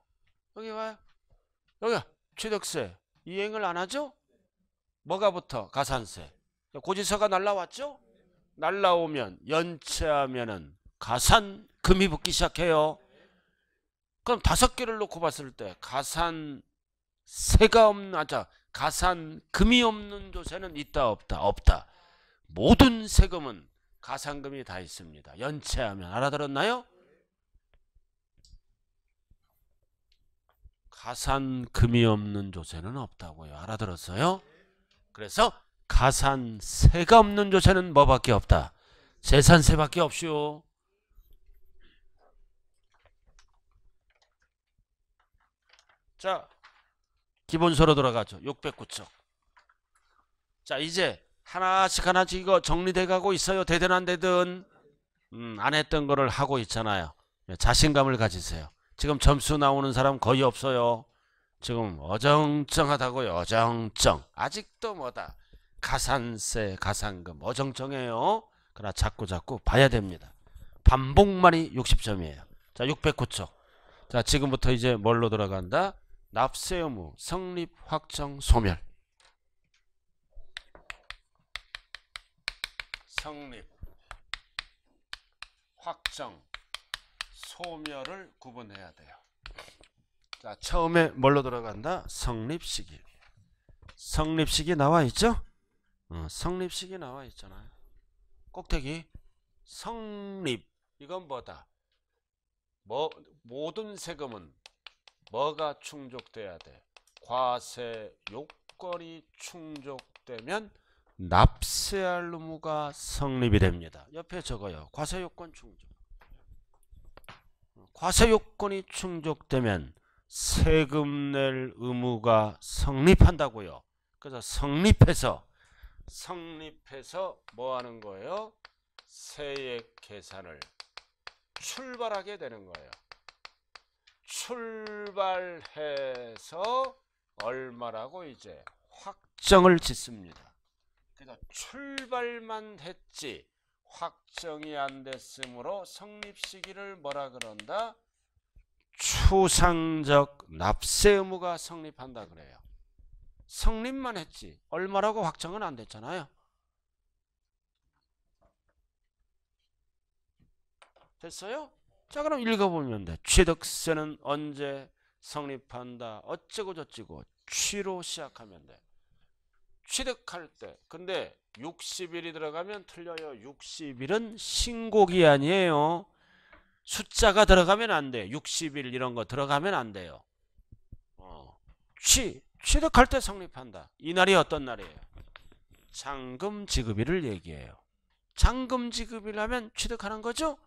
여기 봐요. 여기 취득세 이행을 안 하죠? 뭐가 붙어? 가산세. 고지서가 날라왔죠? 날라오면 연체하면은 가산금이 붙기 시작해요. 그럼 5개를 놓고 봤을 때 가산세가 없는, 가산금이 없는 조세는 있다 없다? 없다. 모든 세금은 가산금이 다 있습니다. 연체하면. 알아들었나요? 가산금이 없는 조세는 없다고요. 알아들었어요? 그래서 가산세가 없는 조세는 뭐밖에 없다? 재산세밖에 없슈. 자, 기본서로 들어가죠. 609쪽. 자, 이제 하나씩 이거 정리돼 가고 있어요. 되든 안 되든. 안 했던 거를 하고 있잖아요. 자신감을 가지세요. 지금 점수 나오는 사람 거의 없어요. 지금 어정쩡하다고요. 어정쩡. 아직도 뭐다? 가산세, 가산금 어정쩡해요. 그러나 자꾸 봐야 됩니다. 반복만이 60점이에요. 자, 609초. 자, 지금부터 이제 뭘로 들어간다? 납세 의무 성립, 확정, 소멸. 성립, 확정, 소멸을 구분해야 돼요. 자, 처음에 뭘로 들어간다? 성립시기. 성립시기 나와 있죠? 성립시기 나와 있잖아요. 꼭대기 성립. 이건 뭐다? 모든 세금은 뭐가 충족돼야 돼? 과세 요건이 충족되면 납세할 의무가 성립이 됩니다. 옆에 적어요. 과세 요건 충족. 과세 요건이 충족되면 세금 낼 의무가 성립한다고요. 그래서 성립해서 뭐 하는 거예요? 세액 계산을 출발하게 되는 거예요. 출발해서 얼마라고 이제 확정을 짓습니다. 그래서 출발만 했지 확정이 안 됐으므로 성립 시기를 뭐라 그런다? 추상적 납세 의무가 성립한다 그래요. 성립만 했지 얼마라고 확정은 안 됐잖아요. 됐어요? 자, 그럼 읽어보면 돼. 취득세는 언제 성립한다? 어쩌고 저쩌고 취로 시작하면 돼. 취득할 때. 근데 60일이 들어가면 틀려요. 60일은 신고기한이에요. 숫자가 들어가면 안 돼. 60일 이런 거 들어가면 안 돼요. 취득할 때 성립한다. 이 날이 어떤 날이에요? 잔금 지급일을 얘기해요. 잔금 지급일 하면 취득하는 거죠?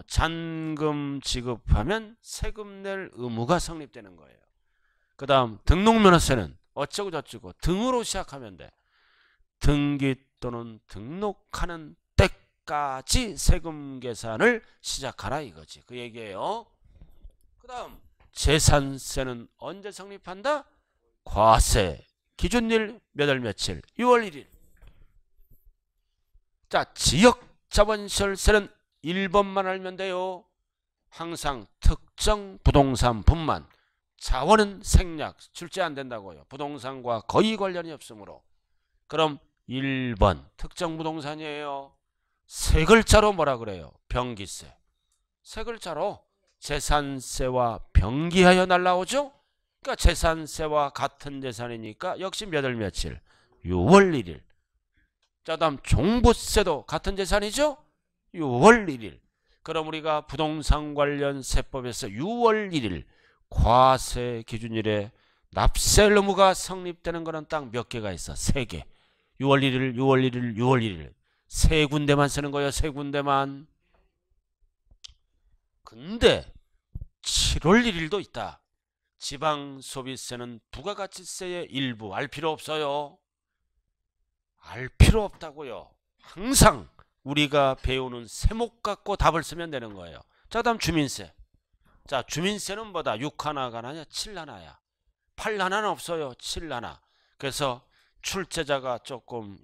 잔금 지급하면 세금 낼 의무가 성립되는 거예요. 그 다음 등록면허세는 어쩌고 저쩌고 등으로 시작하면 돼. 등기 또는 등록하는 때까지 세금 계산을 시작하라 이거지. 그 얘기예요. 그 다음 재산세는 언제 성립한다? 과세 기준일 몇 월 며칠? 6월 1일. 자, 지역자본시설세는 1번만 알면 돼요. 항상 특정 부동산뿐만. 자원은 생략, 출제 안 된다고요. 부동산과 거의 관련이 없으므로. 그럼 1번 특정 부동산이에요. 세 글자로 뭐라 그래요? 병기세. 세 글자로 재산세와 병기하여 날라오죠. 그러니까 재산세와 같은 재산이니까 역시 몇 월 며칠? 6월 1일. 자, 다음 종부세도 같은 재산이죠. 6월 1일. 그럼 우리가 부동산 관련 세법에서 6월 1일 과세 기준일에 납세 의무가 성립되는 거는 딱 몇 개가 있어? 3개. 6월 1일, 6월 1일, 6월 1일. 세 군데만 쓰는 거예요. 세 군데만. 근데 7월 1일도 있다. 지방소비세는 부가가치세의 일부. 알 필요 없어요. 알 필요 없다고요. 항상 우리가 배우는 세목 갖고 답을 쓰면 되는 거예요. 자, 다음 주민세. 자, 주민세는 뭐다? 6하나가 나냐? 7하나야. 8하나는 없어요. 7하나. 그래서 출제자가 조금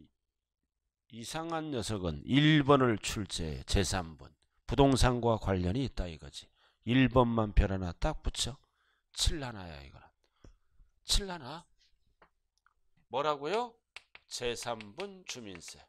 이상한 녀석은 1번을 출제해. 제3번. 부동산과 관련이 있다 이거지. 1번만 별 하나 딱 붙여. 7하나야 이거는. 7하나. 뭐라고요? 제3번 주민세.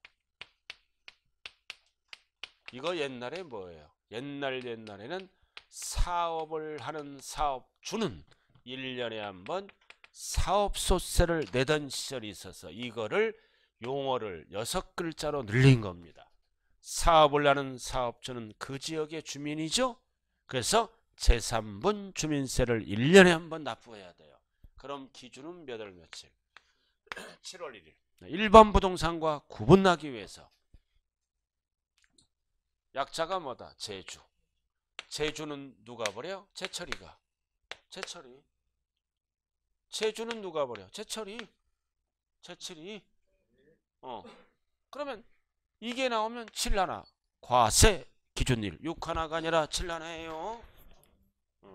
이거 옛날에 뭐예요? 옛날에는 사업을 하는 사업주는 1년에 한 번 사업소세를 내던 시절이 있어서 이거를 용어를 6글자로 늘린 겁니다. 사업을 하는 사업주는 그 지역의 주민이죠. 그래서 제3분 주민세를 1년에 한 번 납부해야 돼요. 그럼 기준은 몇 월 며칠? 7월 1일. 일반 부동산과 구분하기 위해서 약자가 뭐다? 제주. 제주는 누가 버려? 제철이가. 제철이. 제주는 누가 버려? 제철이. 제철이. 그러면 이게 나오면 7하나. 과세 기준일. 6하나가 아니라 7하나예요.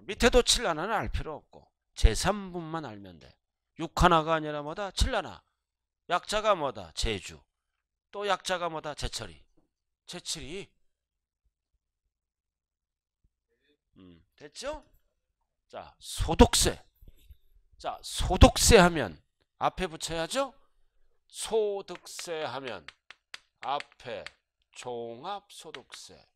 밑에도 7하나는 알 필요 없고 제3분만 알면 돼. 6하나가 아니라 뭐다? 7하나. 약자가 뭐다? 제주. 또 약자가 뭐다? 제철이. 제철이. 됐죠? 자, 소득세. 자, 소득세 하면 앞에 붙여야죠? 소득세 하면 앞에 종합소득세,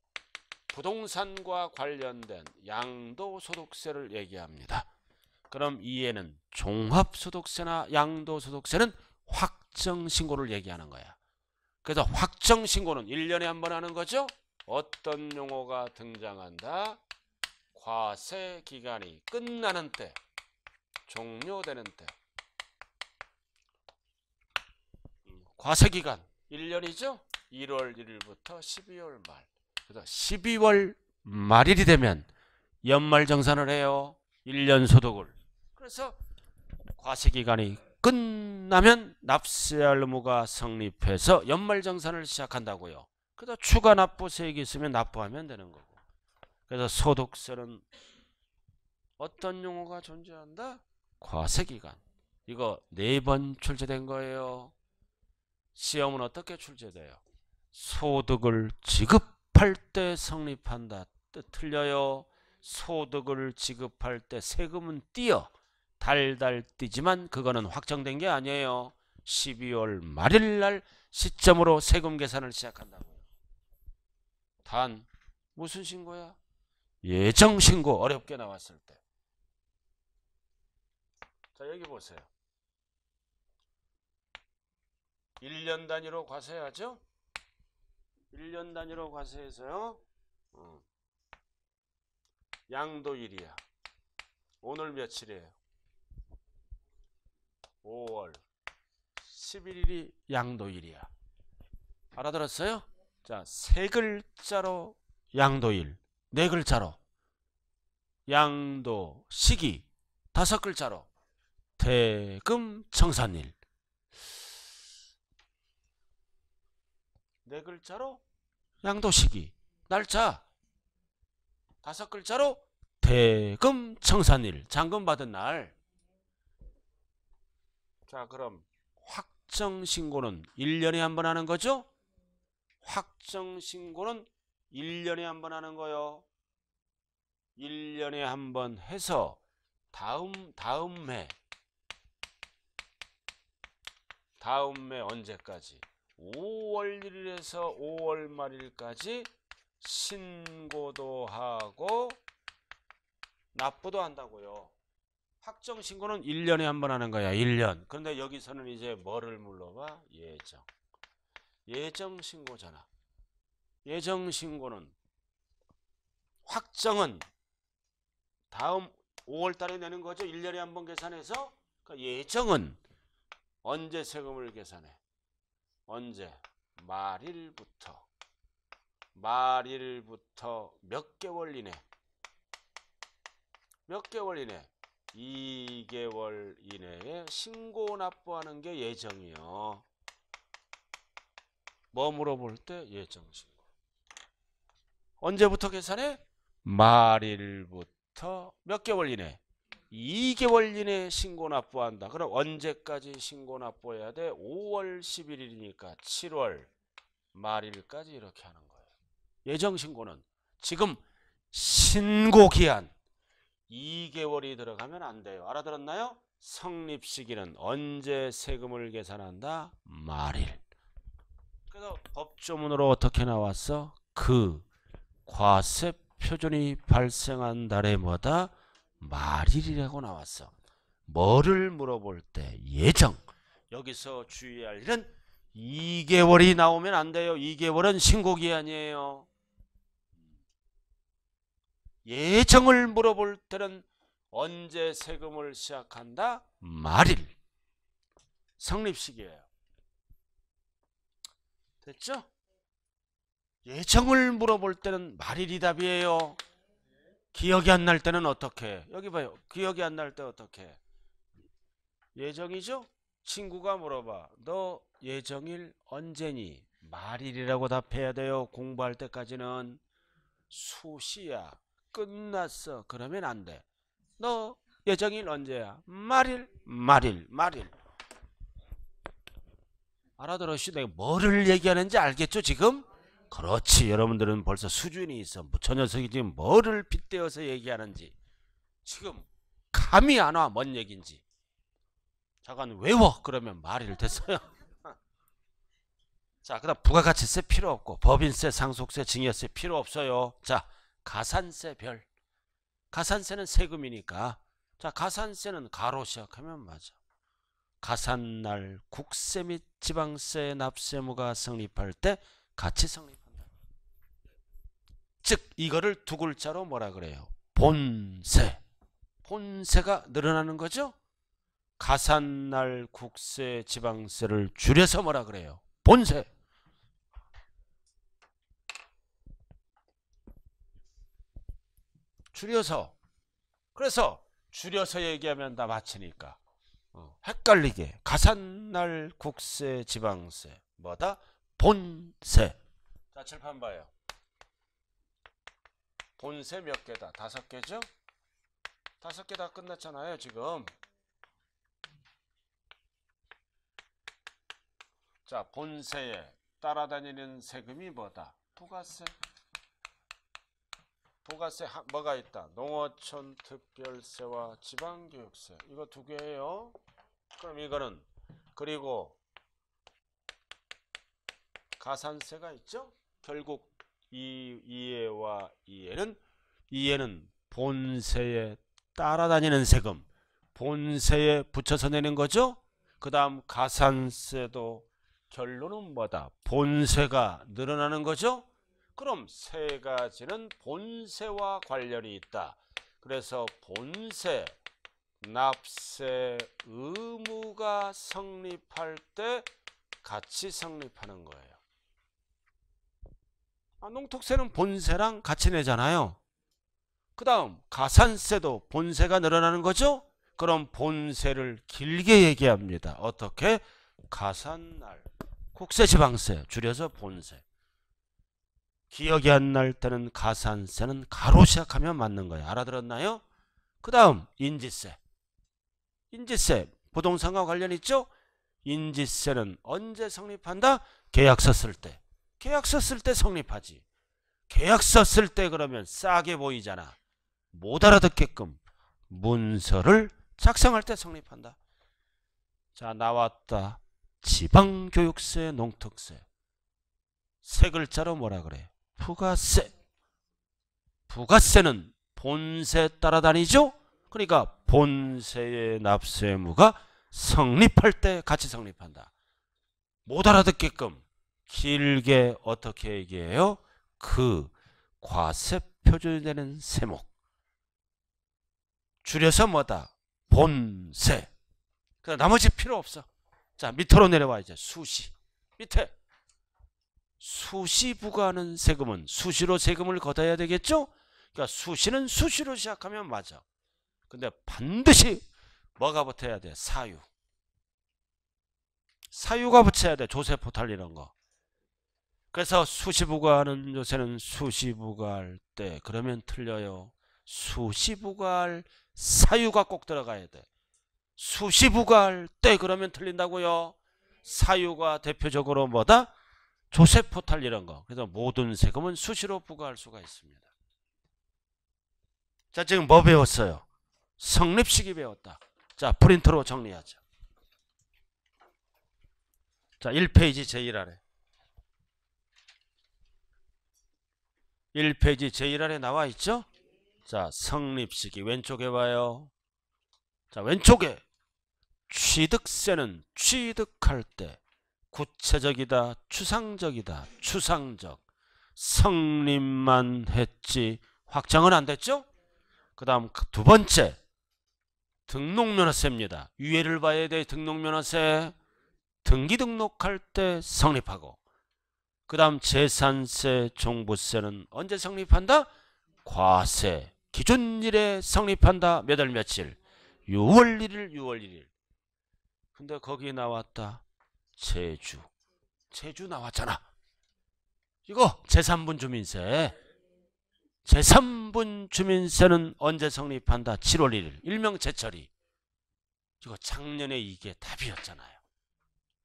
부동산과 관련된 양도소득세를 얘기합니다. 그럼 이에는 종합소득세나 양도소득세는 확정신고를 얘기하는 거야. 그래서 확정신고는 1년에 한 번 하는 거죠. 어떤 용어가 등장한다? 과세기간이 끝나는 때, 종료되는 때. 과세기간 1년이죠. 1월 1일부터 12월 말. 그래서 12월 말일이 되면 연말정산을 해요. 1년 소득을. 그래서 과세기간이 끝나면 납세할 의무가 성립해서 연말정산을 시작한다고요. 그래서 추가 납부세액이 있으면 납부하면 되는 거고. 그래서 소득세는 어떤 용어가 존재한다? 과세기간. 이거 4번 출제된 거예요. 시험은 어떻게 출제돼요? 소득을 지급할 때 성립한다. 뜻 틀려요. 소득을 지급할 때 세금은 띄어 달달 띄지만 그거는 확정된 게 아니에요. 12월 말일날 시점으로 세금 계산을 시작한다고요. 단 무슨 신고야? 예정신고. 어렵게 나왔을 때. 자, 여기 보세요. 1년 단위로 과세하죠? 1년 단위로 과세해서요. 양도일이야. 오늘 며칠이에요? 5월 11일이 양도일이야. 알아들었어요? 자, 3글자로 양도일, 4글자로 양도 시기, 5글자로 대금 청산일. 4글자로 양도 시기, 날짜. 5글자로 대금 청산일, 잔금 받은 날. 자, 그럼 확정신고는 1년에 한 번 하는 거죠? 확정신고는 1년에 한 번 하는 거요. 1년에 한 번 해서 다음 해 언제까지? 5월 1일에서 5월 말일까지 신고도 하고 납부도 한다고요. 확정신고는 1년에 한 번 하는 거야. 1년. 그런데 여기서는 이제 뭐를 물어봐? 예정. 예정신고잖아. 예정신고는 확정은 다음 5월 달에 내는 거죠. 1년에 한 번 계산해서. 그러니까 예정은 언제 세금을 계산해? 언제? 말일부터 몇 개월 이내? 몇 개월 이내? 2개월 이내에 신고 납부하는 게 예정이요. 뭐 물어볼 때? 예정신고. 언제부터 계산해? 말일부터 몇 개월 이내? 2개월 이내에 신고 납부한다. 그럼 언제까지 신고 납부해야 돼? 5월 11일이니까 7월 말일까지 이렇게 하는 거예요. 예정신고는 지금 신고기한 2개월이 들어가면 안 돼요. 알아들었나요? 성립시기는 언제 세금을 계산한다? 말일. 그래서 법조문으로 어떻게 나왔어? 그 과세 표준이 발생한 달에 뭐다? 말일이라고 나왔어. 뭐를 물어볼 때? 예정. 여기서 주의할 일은 2개월이 나오면 안 돼요. 2개월은 신고기한이에요. 예정을 물어볼 때는 언제 세금을 시작한다? 말일. 성립시기예요. 됐죠? 예정을 물어볼 때는 말일이 답이에요. 기억이 안 날 때는 어떻게 해? 여기 봐요. 기억이 안 날 때 어떻게 해? 예정이죠? 친구가 물어봐. 너 예정일 언제니? 말일이라고 답해야 돼요. 공부할 때까지는. 수시야. 끝났어. 그러면 안 돼. 너 예정일 언제야? 말일. 알아들었시? 내가 뭐를 얘기하는지 알겠죠 지금? 그렇지. 여러분들은 벌써 수준이 있어. 저 녀석이 지금 뭐를 빗대어서 얘기하는지 지금 감이 안 와. 뭔 얘기인지. 잠깐 외워. 그러면 말이 됐어요. 자, 그다음 부가가치세 필요 없고 법인세, 상속세, 증여세 필요 없어요. 자, 가산세 별. 가산세는 세금이니까. 자, 가산세는 가로 시작하면 맞아. 가산날 국세 및 지방세 납세무가 성립할 때 같이 성립한다. 즉 이거를 두 글자로 뭐라 그래요? 본세. 본세가 늘어나는 거죠. 가산날 국세 지방세를 줄여서 뭐라 그래요? 본세. 줄여서. 그래서 줄여서 얘기하면 다 맞히니까 헷갈리게 가산날 국세 지방세 뭐다? 본세. 자, 칠판 봐요. 본세 몇 개다? 5개죠? 5개 다 끝났잖아요 지금. 자, 본세에 따라다니는 세금이 뭐다? 부가세. 부가세 뭐가 있다? 농어촌 특별세와 지방교육세. 이거 2개예요. 그럼 이거는 그리고 가산세가 있죠? 결국 이해와 이해는 본세에 따라다니는 세금, 본세에 붙여서 내는 거죠. 그 다음 가산세도 결론은 뭐다? 본세가 늘어나는 거죠. 그럼 세 가지는 본세와 관련이 있다. 그래서 본세, 납세 의무가 성립할 때 같이 성립하는 거예요. 농특세는 본세랑 같이 내잖아요. 그 다음 가산세도 본세가 늘어나는 거죠. 그럼 본세를 길게 얘기합니다. 어떻게? 가산날 국세지방세 줄여서 본세. 기억이 안 날 때는 가산세는 가로 시작하면 맞는 거예요. 알아들었나요? 그 다음 인지세. 인지세 부동산과 관련 있죠? 인지세는 언제 성립한다? 계약서 쓸 때. 계약서 쓸 때 성립하지. 계약서 쓸 때 그러면 싸게 보이잖아. 못 알아듣게끔 문서를 작성할 때 성립한다. 자, 나왔다. 지방교육세, 농특세. 세 글자로 뭐라 그래? 부가세. 부가세는 본세 따라다니죠? 그러니까 본세의 납세 의무가 성립할 때 같이 성립한다. 못 알아듣게끔 길게 어떻게 얘기해요? 그 과세 표준이 되는 세목. 줄여서 뭐다? 본세. 나머지 필요 없어. 자, 밑으로 내려와 이제 수시. 밑에 수시 부과하는 세금은 수시로 세금을 걷어야 되겠죠? 그러니까 수시는 수시로 시작하면 맞아. 근데 반드시 뭐가 붙어야 돼? 사유. 사유가 붙여야 돼. 조세 포탈 이런 거. 그래서 수시 부과하는 요새는 수시 부과할 때 그러면 틀려요. 수시 부과할 사유가 꼭 들어가야 돼. 수시 부과할 때 그러면 틀린다고요. 사유가 대표적으로 뭐다? 조세 포탈 이런 거. 그래서 모든 세금은 수시로 부과할 수가 있습니다. 자, 지금 뭐 배웠어요? 성립시기 배웠다. 자, 프린터로 정리하자. 자, 1페이지 제1아래. 1페이지 제1아래 나와 있죠? 자, 성립시기 왼쪽에 봐요. 자, 왼쪽에 취득세는 취득할 때 구체적이다, 추상적이다, 추상적. 성립만 했지 확정은 안 됐죠? 그 다음 두 번째 등록면허세입니다. 유예를 봐야 돼. 등록면허세 등기 등록할 때 성립하고, 그 다음 재산세, 종부세는 언제 성립한다? 과세 기준일에 성립한다. 몇 월 며칠? 6월 1일 6월 1일. 근데 거기 나왔다. 제주. 제주 나왔잖아. 이거 제3분 주민세. 제3분 주민세는 언제 성립한다? 7월 1일. 일명 제철이. 이거 작년에 이게 답이었잖아요.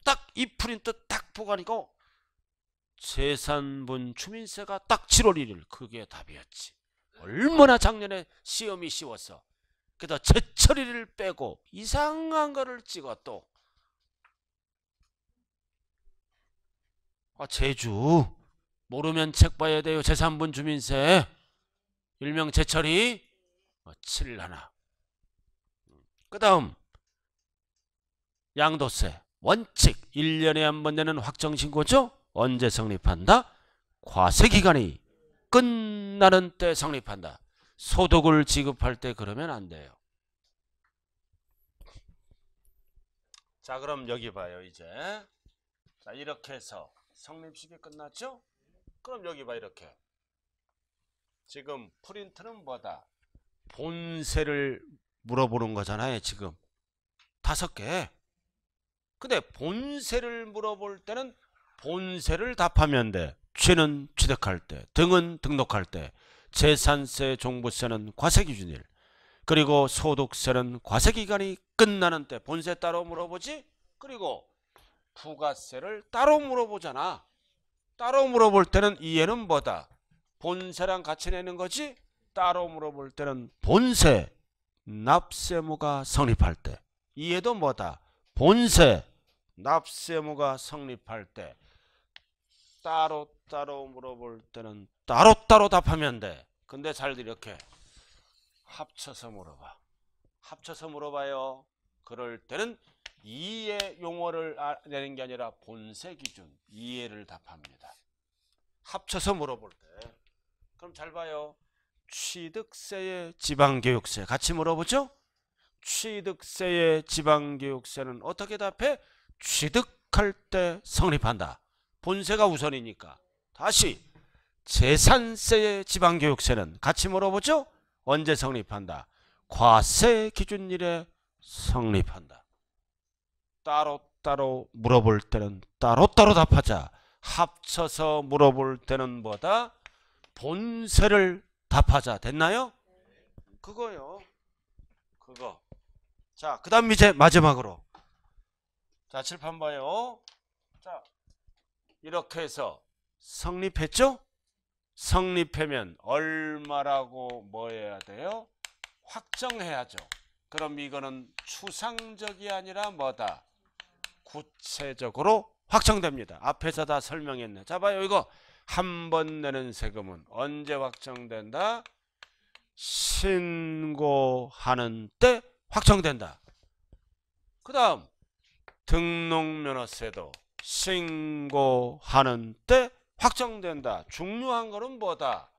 딱 이 프린트 딱 보가니까 재산분 주민세가 딱 7월 1일. 그게 답이었지. 얼마나 작년에 시험이 쉬웠어. 그래서 제철일을 빼고 이상한 거를 찍어 또. 제주 모르면 책 봐야 돼요. 재산분 주민세 일명 제철이 7일 하나. 그 다음 양도세 원칙 1년에 한 번 내는 확정신고죠. 언제 성립한다? 과세기간이 끝나는 때 성립한다. 소득을 지급할 때 그러면 안 돼요. 자, 그럼 여기 봐요. 이제 자, 이렇게 해서 성립식이 끝났죠? 그럼 여기 봐. 이렇게 지금 프린트는 뭐다? 본세를 물어보는 거잖아요. 지금 5개. 근데 본세를 물어볼 때는 본세를 답하면 돼. 취는 취득할 때, 등은 등록할 때, 재산세, 종부세는 과세기준일, 그리고 소득세는 과세기간이 끝나는 때 본세 따로 물어보지. 그리고 부가세를 따로 물어보잖아. 따로 물어볼 때는 이해는 뭐다? 본세랑 같이 내는 거지. 따로 물어볼 때는 본세 납세무가 성립할 때. 이해도 뭐다? 본세 납세무가 성립할 때. 따로따로 물어볼 때는 따로따로 답하면 돼. 근데 잘 이렇게 합쳐서 물어봐. 합쳐서 물어봐요. 그럴 때는 이해 용어를 내는 게 아니라 본세 기준 이해를 답합니다. 합쳐서 물어볼 때. 그럼 잘 봐요. 취득세의 지방교육세 같이 물어보죠. 취득세의 지방교육세는 어떻게 답해? 취득할 때 성립한다. 본세가 우선이니까. 다시 재산세의 지방교육세는 같이 물어보죠. 언제 성립한다? 과세 기준일에 성립한다. 따로따로 물어볼 때는 따로따로 답하자. 합쳐서 물어볼 때는 뭐다? 본세를 답하자. 됐나요? 그거요. 그거. 자, 그 다음 이제 마지막으로. 자, 칠판 봐요. 자, 이렇게 해서 성립했죠? 성립하면 얼마라고 뭐 해야 돼요? 확정해야죠. 그럼 이거는 추상적이 아니라 뭐다? 구체적으로 확정됩니다. 앞에서 다 설명했네. 자, 봐요. 이거 한 번 내는 세금은 언제 확정된다? 신고하는 때 확정된다. 그 다음 등록면허세도 신고하는 때 확정된다. 중요한 거는 뭐다?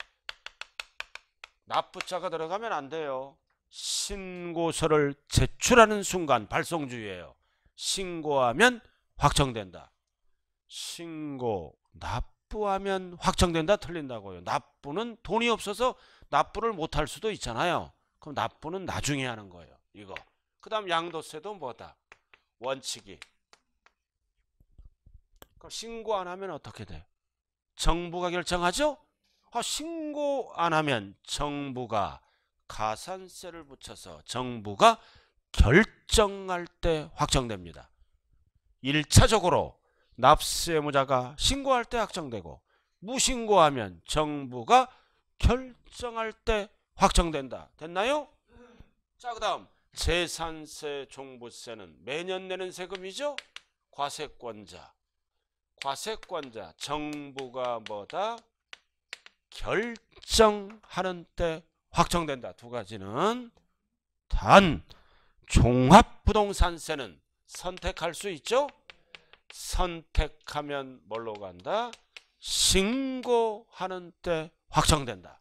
납부자가 들어가면 안 돼요. 신고서를 제출하는 순간 발송주의예요. 신고하면 확정된다. 신고, 납부하면 확정된다. 틀린다고요. 납부는 돈이 없어서 납부를 못할 수도 있잖아요. 그럼 납부는 나중에 하는 거예요. 이거. 그 다음 양도세도 뭐다? 원칙이. 그럼 신고 안 하면 어떻게 돼? 정부가 결정하죠? 신고 안 하면 정부가 가산세를 붙여서 정부가 결정할 때 확정됩니다. 1차적으로 납세무자가 신고할 때 확정되고, 무신고하면 정부가 결정할 때 확정된다. 됐나요? 자, 그 다음 재산세, 종부세는 매년 내는 세금이죠. 과세권자. 과세권자 정부가 뭐다? 결정하는 때 확정된다. 두 가지는. 단 종합부동산세는 선택할 수 있죠. 선택하면 뭘로 간다? 신고하는 때 확정된다.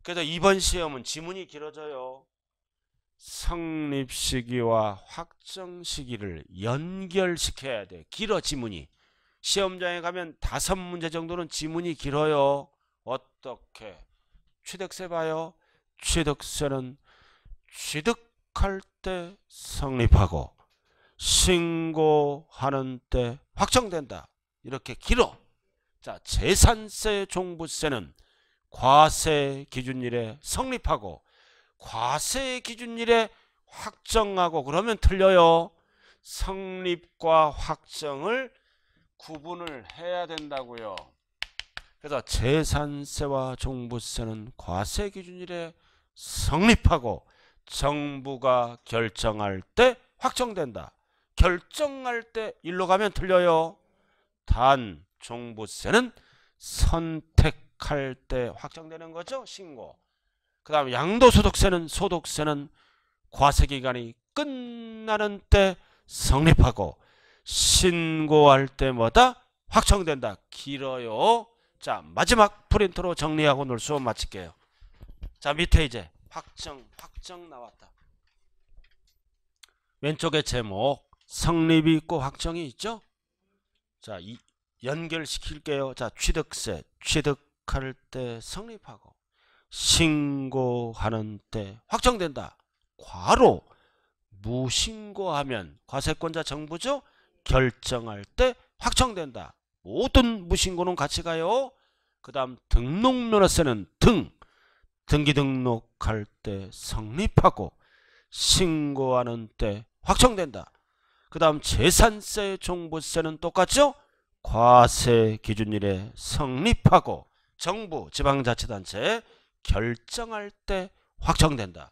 그래서 이번 시험은 지문이 길어져요. 성립 시기와 확정 시기를 연결시켜야 돼. 길어 지문이. 시험장에 가면 5문제 정도는 지문이 길어요. 어떻게? 취득세 봐요. 취득세는 취득할 때 성립하고 신고하는 때 확정된다. 이렇게 길어. 자, 재산세, 종부세는 과세 기준일에 성립하고 과세 기준일에 확정하고. 그러면 틀려요. 성립과 확정을 구분을 해야 된다고요. 그래서 재산세와 종부세는 과세기준일에 성립하고 정부가 결정할 때 확정된다. 결정할 때 일로 가면 틀려요. 단 종부세는 선택할 때 확정되는 거죠. 신고. 그 다음 양도소득세는 과세기간이 끝나는 때 성립하고 신고할 때마다 확정된다. 길어요. 자, 마지막 프린트로 정리하고 오늘 수업 마칠게요. 자, 밑에 이제 확정 나왔다. 왼쪽에 제목 성립이 있고 확정이 있죠. 자, 연결시킬게요. 자, 취득할 때 성립하고 신고하는 때 확정된다. 괄호 무신고하면 과세권자 정부죠. 결정할 때 확정된다. 모든 무신고는 같이 가요. 그 다음 등록면허세는 등기 등록할 때 성립하고 신고하는 때 확정된다. 그 다음 재산세 종부세는 똑같죠. 과세기준일에 성립하고 정부 지방자치단체 결정할 때 확정된다.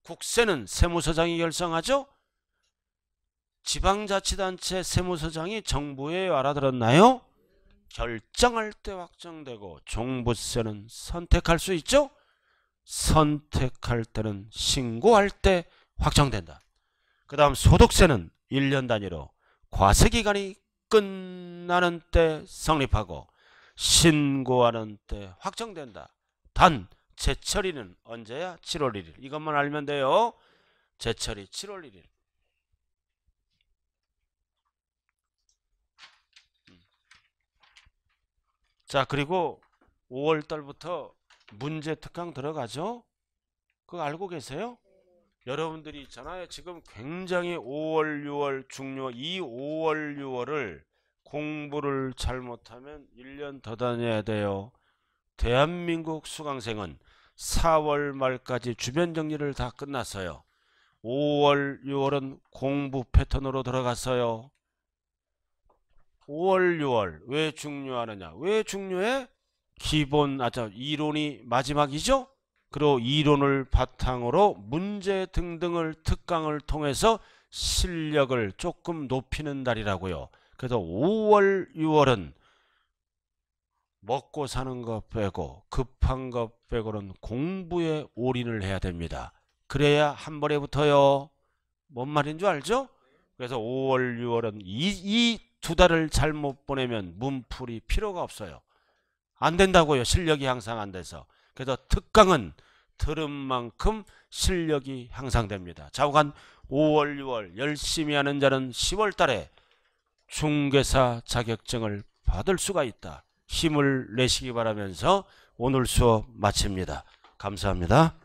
국세는 세무서장이 결정하죠. 지방자치단체 세무서장이 정부에 알아들었나요? 결정할 때 확정되고 종부세는 선택할 수 있죠. 선택할 때는 신고할 때 확정된다. 그 다음 소득세는 1년 단위로 과세기간이 끝나는 때 성립하고 신고하는 때 확정된다. 단 제철일은 언제야? 7월 1일. 이것만 알면 돼요. 제철이 7월 1일. 자, 그리고 5월달부터 문제 특강 들어가죠. 그거 알고 계세요? 여러분들이 있잖아요. 지금 굉장히 5월, 6월, 중요 이 5월, 6월을 공부를 잘못하면 1년 더 다녀야 돼요. 대한민국 수강생은 4월 말까지 주변 정리를 다 끝났어요. 5월, 6월은 공부 패턴으로 들어갔어요. 5월, 6월 왜 중요하느냐? 왜 중요해? 이론이 마지막이죠? 그리고 이론을 바탕으로 문제 등등을 특강을 통해서 실력을 조금 높이는 달이라고요. 그래서 5월, 6월은 먹고 사는 거 빼고 급한 거 빼고는 공부에 올인을 해야 됩니다. 그래야 한 번에 붙어요. 뭔 말인 줄 알죠? 그래서 5월, 6월은 이 두 달을 잘못 보내면 문풀이 필요가 없어요. 안 된다고요. 실력이 향상 안 돼서. 그래서 특강은 들은 만큼 실력이 향상됩니다. 좌우간 5월, 6월 열심히 하는 자는 10월 달에 중개사 자격증을 받을 수가 있다. 힘을 내시기 바라면서 오늘 수업 마칩니다. 감사합니다.